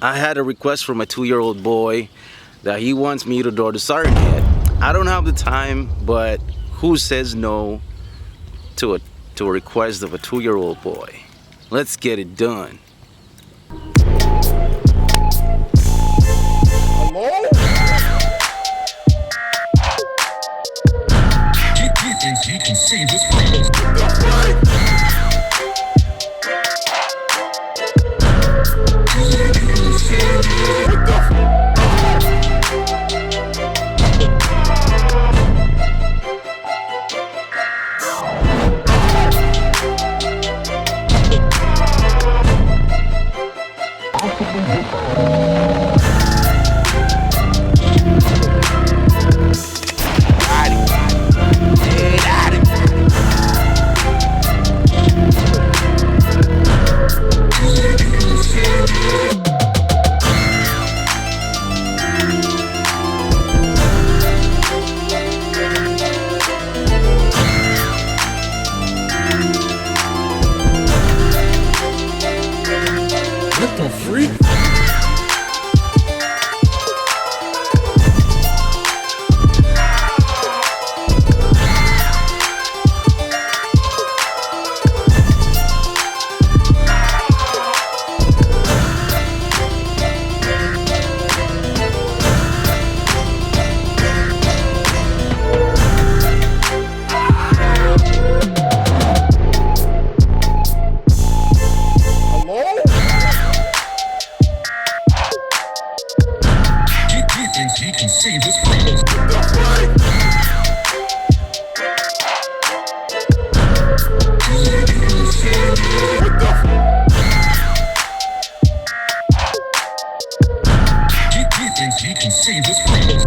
I had a request from a 2-year-old boy that he wants me to draw the Sirenhead. I don't have the time, but who says no to a request of a 2-year-old boy? Let's get it done. Hello? He thinks he can save his friends. What the freak? He can save his friends. He thinks he can save his friends.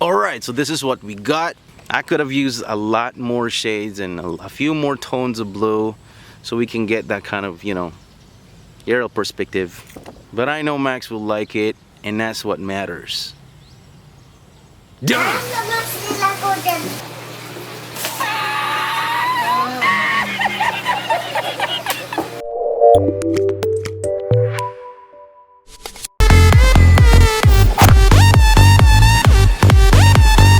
Alright, so this is what we got. I could have used a lot more shades and a few more tones of blue so we can get that kind of, you know, aerial perspective. But I know Max will like it, and that's what matters. Done!